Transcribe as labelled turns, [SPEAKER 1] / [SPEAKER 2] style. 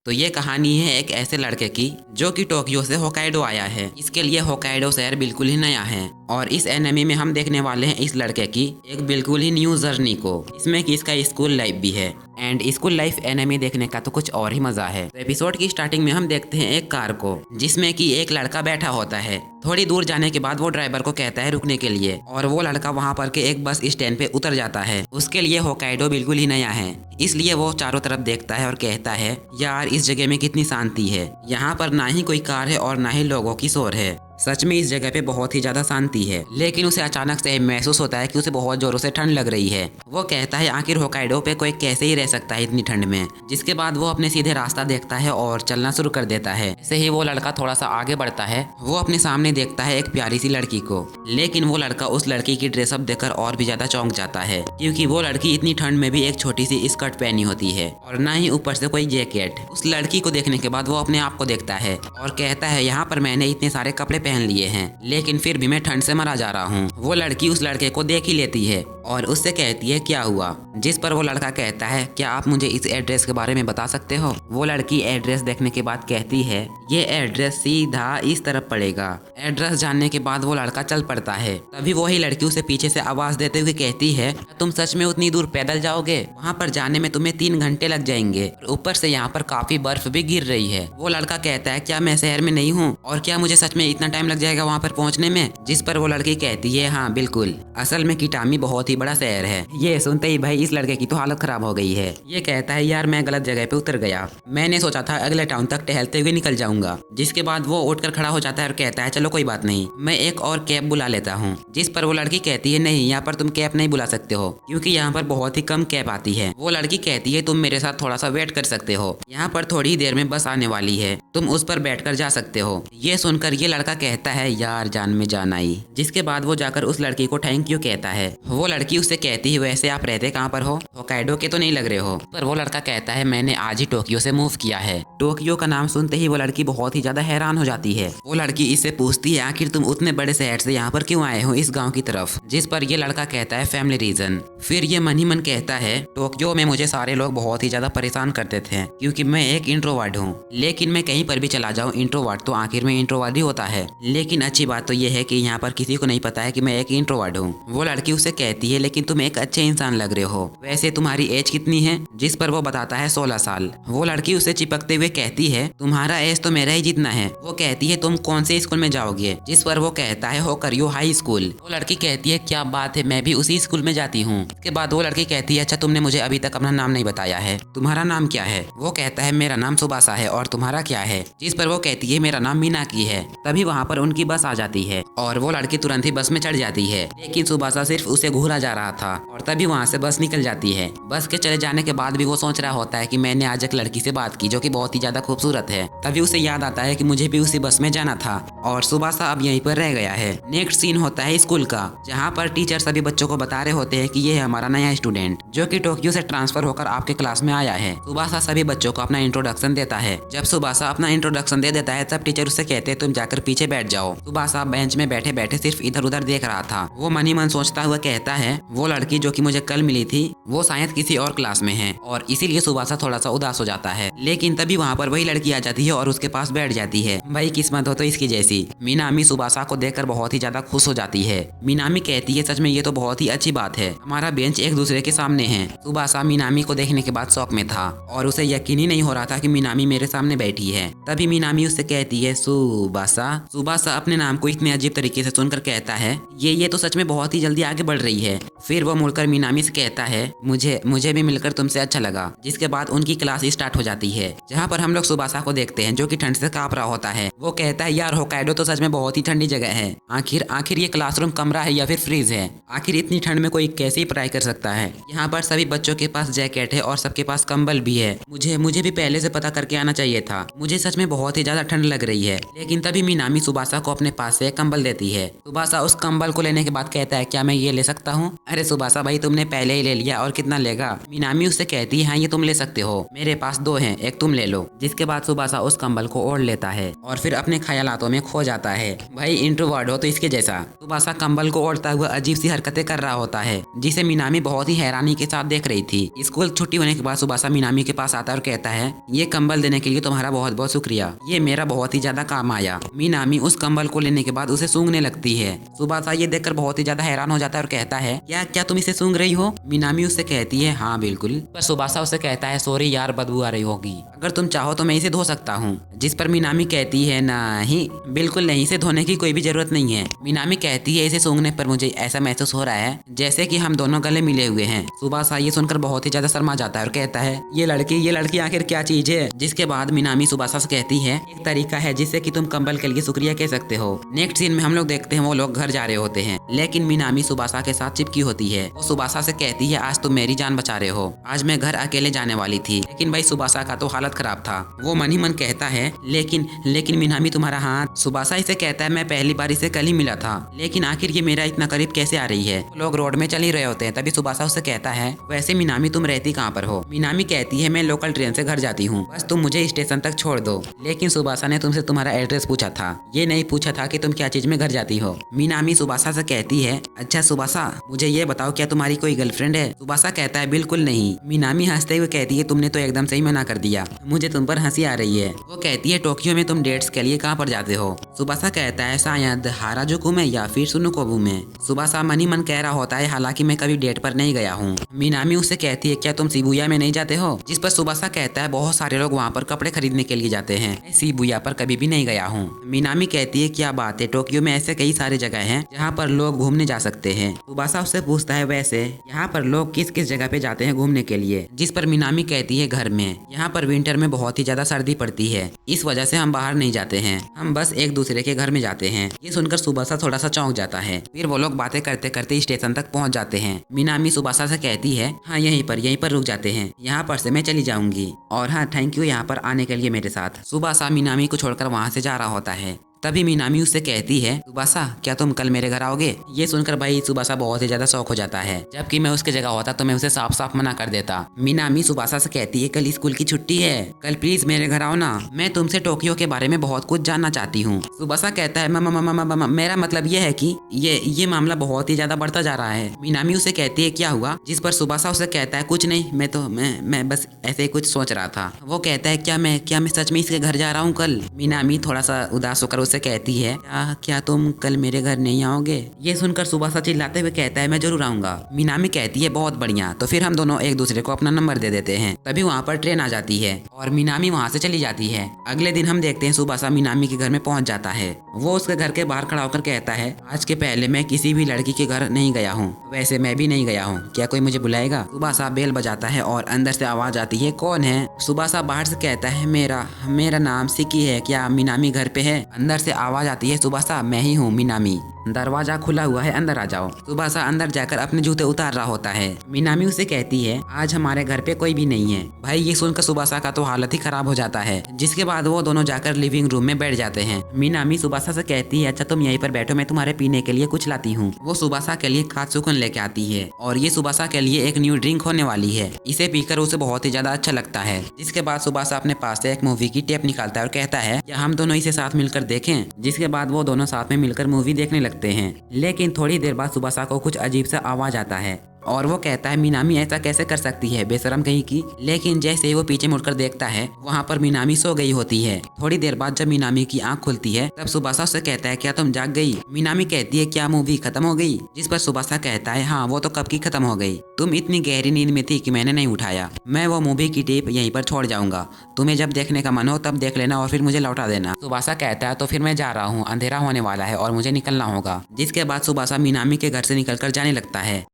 [SPEAKER 1] तो ये कहानी है एक ऐसे लड़के की जो कि टोक्यो से होकाइडो आया है। इसके लिए होकाइडो शहर बिल्कुल ही नया है और इस एनिमे में हम देखने वाले हैं इस लड़के की एक बिल्कुल ही न्यू जर्नी को। इसमें कि इसका स्कूल लाइफ भी है एंड स्कूल लाइफ एनिमे देखने का तो कुछ और ही मजा है। तो एपिसोड की स्टार्टिंग में हम देखते हैं एक कार को जिसमें कि एक लड़का बैठा होता है। थोड़ी दूर जाने के बाद वो ड्राइवर को कहता है रुकने के लिए और वो लड़का वहाँ पर के एक बस स्टैंड पे उतर जाता है। उसके लिए होकाइडो बिल्कुल ही नया है, इसलिए वो चारों तरफ देखता है और कहता है यार इस जगह में कितनी शांति है। यहाँ पर ना ही कोई कार है और ना ही लोगों की शोर है। सच में इस जगह पे बहुत ही ज्यादा शांति है। लेकिन उसे अचानक से महसूस होता है कि उसे बहुत जोरों से ठंड लग रही है। वो कहता है आखिर होकाइडो पे कोई कैसे ही रह सकता है इतनी ठंड में। जिसके बाद वो अपने सीधे रास्ता देखता है और चलना शुरू कर देता है। ऐसे ही वो लड़का थोड़ा सा आगे बढ़ता है। वो अपने सामने देखता है एक प्यारी सी लड़की को, लेकिन वो लड़का उस लड़की की ड्रेसअप देखकर और भी ज्यादा चौंक जाता है क्योंकि वो लड़की इतनी ठंड में भी एक छोटी सी स्कर्ट पहनी होती है और ना ही ऊपर से कोई जैकेट। उस लड़की को देखने के बाद वो अपने आप को देखता है और कहता है यहाँ पर मैंने इतने सारे कपड़े पहन लिए हैं लेकिन फिर भी मैं ठंड से मरा जा रहा हूँ। वो लड़की उस लड़के को देख ही लेती है और उससे कहती है क्या हुआ, जिस पर वो लड़का कहता है क्या आप मुझे इस एड्रेस के बारे में बता सकते हो। वो लड़की एड्रेस देखने के बाद कहती है ये एड्रेस सीधा इस तरफ पड़ेगा। एड्रेस जानने के बाद वो लड़का चल पड़ता है। तभी वही लड़की उसे पीछे से आवाज देते हुए कहती है तुम सच में उतनी दूर पैदल जाओगे? वहाँ पर जाने में तुम्हें 3 घंटे लग जाएंगे और ऊपर से यहाँ पर काफी बर्फ भी गिर रही है। वो लड़का कहता है क्या मैं शहर में नहीं हूँ और क्या मुझे सच में इतना टाइम लग जाएगा वहाँ पर पहुँचने में? जिस पर वो लड़की कहती है हाँ बिल्कुल, असल में किटामी बहुत ही बड़ा शहर है। ये सुनते ही भाई इस लड़के की तो हालत खराब हो गई है। ये कहता है यार मैं गलत जगह पे उतर गया, मैंने सोचा था अगले टाउन तक टहलते हुए निकल जाऊंगा। जिसके बाद वो उठकर खड़ा हो जाता है और कहता है चलो कोई बात नहीं, मैं एक और कैब बुला लेता हूँ। जिस पर वो लड़की कहती है नहीं, यहाँ पर तुम कैब नहीं बुला सकते हो क्योंकि यहाँ पर बहुत ही कम कैब आती है। वो लड़की कहती है तुम मेरे साथ थोड़ा सा वेट कर सकते हो, यहाँ पर थोड़ी ही देर में बस आने वाली है, तुम उस पर बैठ कर जा सकते हो। ये सुनकर ये लड़का कहता है यार जान में जान आई। जिसके बाद वो जाकर उस लड़की को थैंक यू कहता है। वो लड़की उससे कहती है वैसे आप रहते कहाँ पर हो? होकाइडो के तो नहीं लग रहे हो। पर वो लड़का कहता है मैंने आज ही टोक्यो से मूव किया है। टोक्यो का नाम सुनते ही वो लड़की बहुत ही ज्यादा हैरान हो जाती है। वो लड़की इससे पूछती है आखिर तुम उतने बड़े शहर से यहाँ पर क्यों आए हो इस गाँव की तरफ? जिस पर ये लड़का कहता है फैमिली रीजन। फिर ये मन ही मन कहता है टोक्यो में मुझे सारे लोग बहुत ही ज्यादा परेशान करते थे क्योंकि मैं एक इंट्रोवर्ट हूँ, लेकिन मैं कहीं पर भी चला जाऊँ इंट्रोवर्ट तो आखिर में इंट्रोवर्ट ही होता है। लेकिन अच्छी बात तो ये है कि यहाँ पर किसी को नहीं पता है कि मैं एक इंट्रोवर्ट हूँ। वो लड़की उसे कहती है लेकिन तुम एक अच्छे इंसान लग रहे हो, वैसे तुम्हारी एज कितनी है? जिस पर वो बताता है 16 साल। वो लड़की उसे चिपकते हुए कहती है तुम्हारा एज तो मेरा ही जितना है। वो कहती है तुम कौन से स्कूल में जाओगे? जिस पर वो कहता है होकरियो हाई स्कूल। वो लड़की कहती है क्या बात है, मैं भी उसी स्कूल में जाती हूँ। इसके बाद वो लड़की कहती है अच्छा तुमने मुझे अभी तक अपना नाम नहीं बताया है, तुम्हारा नाम क्या है? वो कहता है मेरा नाम सुबासा है और तुम्हारा क्या है? जिस पर वो कहती है मेरा नाम मीनाकी है। तभी वहाँ पर उनकी बस आ जाती है और वो लड़की तुरंत ही बस में चढ़ जाती है, लेकिन सुबासा सिर्फ उसे घूरा जा रहा था और तभी वहाँ से बस निकल जाती है। बस के चले जाने के बाद भी वो सोच रहा होता है कि मैंने आज एक लड़की से बात की जो कि बहुत ही ज्यादा खूबसूरत है। तभी उसे याद आता है कि मुझे भी उसी बस में जाना था और सुबासा अब यहीं पर रह गया है। नेक्स्ट सीन होता है स्कूल का, जहाँ पर टीचर सभी बच्चों को बता रहे होते हैं कि ये है हमारा नया स्टूडेंट जो कि टोक्यो से ट्रांसफर होकर आपके क्लास में आया है। सुबासा सभी बच्चों को अपना इंट्रोडक्शन देता है। जब सुबासा अपना इंट्रोडक्शन दे देता है तब टीचर उससे कहते हैं तुम जाकर पीछे बैठ जाओ। सुबासा बेंच में बैठे बैठे सिर्फ इधर उधर देख रहा था। वो मन ही मन सोचता हुआ कहता है वो लड़की जो कि मुझे कल मिली थी वो शायद किसी और क्लास में है और इसीलिए सुबासा थोड़ा सा उदास हो जाता है। लेकिन तभी वहाँ पर वही लड़की आ जाती है और उसके पास बैठ जाती है। भाई किस्मत हो तो इसकी जैसी। मीनामी सुबासा को देखकर बहुत ही ज्यादा खुश हो जाती है। मीनामी कहती है सच में ये तो बहुत ही अच्छी बात है, हमारा बेंच एक दूसरे के सामने है। सुबासा मीनामी को देखने के बाद शौक में था और उसे यकीन ही नहीं हो रहा था कि मीनामी मेरे सामने बैठी है। तभी मीनामी उससे कहती है सुबासा। सुबासा अपने नाम को इतने अजीब तरीके से सुनकर कहता है ये तो सच में बहुत ही जल्दी आगे बढ़ रही है। फिर वो मुड़कर मीनामी से कहता है मुझे भी मिलकर तुमसे अच्छा लगा। जिसके बाद उनकी क्लास स्टार्ट हो जाती है, जहाँ पर हम लोग सुबासा को देखते हैं जो कि ठंड से कांप रहा होता है। वो कहता है यार होकाइडो तो सच में बहुत ही ठंडी जगह है, आखिर ये क्लासरूम कमरा है या फिर फ्रीज है? आखिर इतनी ठंड में कोई कैसे ही पढ़ाई कर सकता है? यहाँ पर सभी बच्चों के पास जैकेट है और सबके पास कंबल भी है। मुझे भी पहले से पता करके आना चाहिए था, मुझे मुझे सच में बहुत ही ज्यादा ठंड लग रही है। लेकिन तभी मिनामी सुबासा को अपने पास से एक कंबल देती है। सुबासा उस कंबल को लेने के बाद कहता है क्या मैं ये ले सकता हूँ? अरे सुबासा भाई तुमने पहले ही ले लिया और कितना लेगा? मिनामी उससे कहती है हाँ ये तुम ले सकते हो, मेरे पास 2 हैं, एक तुम ले लो। जिसके बाद सुबासा उस कंबल को ओढ़ लेता है और फिर अपने ख्यालातों में खो जाता है। भाई इंट्रोवर्ट हो तो इसके जैसा। सुबासा कंबल को ओढ़ता हुआ अजीब सी हरकतें कर रहा होता है जिसे मिनामी बहुत ही हैरानी के साथ देख रही थी। स्कूल छुट्टी होने के बाद सुबासा मिनामी के पास आता है और कहता है ये कंबल देने के लिए तुम्हारा बहुत बहुत शुक्रिया, ये मेरा बहुत ही ज्यादा काम आया। मिनामी उस कंबल को लेने के बाद उसे सूंघने लगती है। सुबासा ये देखकर बहुत ही ज्यादा हैरान हो जाता है और कहता है क्या क्या तुम इसे सूंघ रही हो? मिनामी उससे कहती है हाँ बिल्कुल। पर सुबासा उससे कहता है सॉरी यार बदबू आ रही होगी, अगर तुम चाहो तो मैं इसे धो सकता हूँ। जिस पर मिनामी कहती है नहीं बिल्कुल नहीं, इसे धोने की कोई भी जरूरत नहीं है। मिनामी कहती है इसे सूंघने पर मुझे ऐसा महसूस हो रहा है जैसे कि हम दोनों गले मिले हुए हैं। सुबासा ये सुनकर बहुत ही ज्यादा शर्मा जाता है और कहता है ये लड़की आखिर क्या चीज है? जिसके बाद मिनामी सुबासा से कहती है एक तरीका है जिससे कि तुम कंबल के लिए शुक्रिया कह सकते हो। नेक्स्ट सीन में हम लोग देखते हैं वो लोग घर जा रहे होते हैं, लेकिन मिनामी सुबासा के साथ चिपकी होती है। वो सुबासा से कहती है आज तुम मेरी जान बचा रहे हो, आज मैं घर अकेले जाने वाली थी। लेकिन भाई सुबासा का तो हालत खराब था। वो मन ही मन कहता है लेकिन मिनामी तुम्हारा हाथ। सुबासा इसे कहता है मैं पहली बार इसे कल ही मिला था, लेकिन आखिर ये मेरा इतना करीब कैसे आ रही है? लोग रोड में चल ही रहे होते हैं। तभी सुबासा उससे कहता है वैसे मिनामी तुम रहती कहाँ पर हो? मिनामी कहती है मैं लोकल ट्रेन से घर जाती हूँ, बस तुम मुझे स्टेशन तक छोड़ दो। लेकिन सुबासा ने तुमसे तुम्हारा एड्रेस पूछा था, ये नहीं पूछा था कि तुम क्या चीज में घर जाती हो। मिनामी सुबासा से कहती है अच्छा सुबासा मुझे ये बताओ क्या तुम्हारी कोई गर्लफ्रेंड है? सुबासा कहता है बिल्कुल नहीं। मिनामी हंसते हुए कहती है तुमने तो एकदम सही मना कर दिया, मुझे तुम पर हंसी आ रही है। वो कहती है टोक्यो में तुम डेट्स के लिए कहाँ पर जाते हो? सुबासा कहता है शायद हाराजुकु में या फिर सुनुकोबू में। सुबासा मन ही मन कह रहा होता है हालांकि मैं कभी डेट पर नहीं गया हूँ। मिनामी उससे कहती है क्या तुम शिबुया में नहीं जाते हो? जिस पर सुबासा कहता है बहुत सारे लोग वहाँ पर कपड़े खरीदने के लिए जाते हैं, मैं शिबुया पर कभी भी नहीं गया हूँ। मिनामी कहती है क्या बात है, टोक्यो में ऐसे कई सारे जगह हैं जहाँ पर लोग घूमने जा सकते हैं। सुबासा उससे पूछता है वैसे यहाँ पर लोग किस किस जगह पे जाते हैं घूमने के लिए? जिस पर मिनामी कहती है घर में, यहाँ पर विंटर में बहुत ही ज्यादा सर्दी पड़ती है, इस वजह से हम बाहर नहीं जाते हैं, हम बस एक दूसरे के घर में जाते हैं। ये सुनकर सुबासा थोड़ा सा चौंक जाता है। फिर वो लोग बातें करते करते स्टेशन तक पहुंच जाते हैं। मिनामी सुबासा से कहती है हाँ यहीं पर रुक जाते हैं, यहाँ पर से मैं चली जाऊंगी और हाँ थैंक यू यहाँ पर आने के लिए मेरे साथ। सुबासा मिनामी को छोड़कर वहाँ से जा रहा होता है। तभी मिनामी उससे कहती है सुबासा क्या तुम कल मेरे घर आओगे? ये सुनकर भाई सुबासा बहुत ही ज्यादा शौक हो जाता है, जबकि मैं उसके जगह होता तो मैं उसे साफ साफ मना कर देता। मिनामी सुबासा से कहती है कल स्कूल की छुट्टी है, कल प्लीज मेरे घर आओ ना, मैं तुमसे टोक्यो के बारे में बहुत कुछ जानना चाहती हूँ। सुबासा कहता है मेरा मतलब ये है कि ये मामला बहुत ही ज्यादा बढ़ता जा रहा है। मिनामी उसे कहती है क्या हुआ? जिस पर सुबासा उसे कहता है कुछ नहीं, मैं बस ऐसे ही कुछ सोच रहा था। वो कहता है क्या मैं सच में इसके घर जा रहा हूँ कल? मिनामी थोड़ा सा उदास होकर उसे कहती है क्या तुम कल मेरे घर नहीं आओगे? ये सुनकर सुबासा चिल्लाते हुए कहता है मैं जरूर आऊंगा। मिनामी कहती है बहुत बढ़िया, तो फिर हम दोनों एक दूसरे को अपना नंबर दे देते हैं। तभी वहाँ पर ट्रेन आ जाती है और मिनामी वहाँ से चली जाती है। अगले दिन हम देखते हैं सुबासा मिनामी के घर में पहुँच जाता है। वो उसके घर के बाहर खड़ा होकर कहता है आज के पहले मैं किसी भी लड़की के घर नहीं गया हूँ, वैसे मैं भी नहीं गया हूँ, क्या कोई मुझे बुलाएगा? सुबासा बेल बजाता है और अंदर से आवाज आती है कौन है? सुबासा बाहर से कहता है मेरा नाम सिकी है, क्या मिनामी घर पे है? अंदर से आवाज आती है सुबासा मैं ही हूँ मिनामी, दरवाजा खुला हुआ है अंदर आ जाओ। सुबासा अंदर जाकर अपने जूते उतार रहा होता है। मिनामी उसे कहती है आज हमारे घर पे कोई भी नहीं है। भाई ये सुनकर सुबासा का तो हालत ही खराब हो जाता है। जिसके बाद वो दोनों जाकर लिविंग रूम में बैठ जाते हैं। मिनामी सुबासा से कहती है अच्छा तुम यहीं पर बैठो, मैं तुम्हारे पीने के लिए कुछ लाती हूँ। वो सुबासा के लिए कात्सुकन लेके आती है और ये सुबासा के लिए एक न्यू ड्रिंक होने वाली है। इसे पीकर उसे बहुत ही ज्यादा अच्छा लगता है। जिसके बाद सुबासा अपने पास से एक मूवी की टेप निकालता है और कहता है क्या हम दोनों इसे साथ मिलकर देखें? जिसके बाद वो दोनों साथ में मिलकर मूवी देखने लगते हैं। लेकिन थोड़ी देर बाद सुबासा को कुछ अजीब सा आवाज आता है और वो कहता है मिनामी ऐसा कैसे कर सकती है, बेशरम कहीं की। लेकिन जैसे ही वो पीछे मुड़कर देखता है वहाँ पर मिनामी सो गई होती है। थोड़ी देर बाद जब मिनामी की आंख खुलती है तब सुबासा उससे कहता है क्या तुम जाग गई? मिनामी कहती है क्या मूवी खत्म हो गई? जिस पर सुबासा कहता है हाँ वो तो कब की खत्म हो गई, तुम इतनी गहरी नींद में थी कि मैंने नहीं उठाया। मैं वो मूवी की टेप यहीं पर छोड़ जाऊंगा, तुम्हें जब देखने का मन हो तब देख लेना और फिर मुझे लौटा देना। सुबासा कहता है तो फिर मैं जा रहा हूँ, अंधेरा होने वाला है और मुझे निकलना होगा। जिसके बाद सुबासा मिनामी के घर से निकलकर जाने लगता है।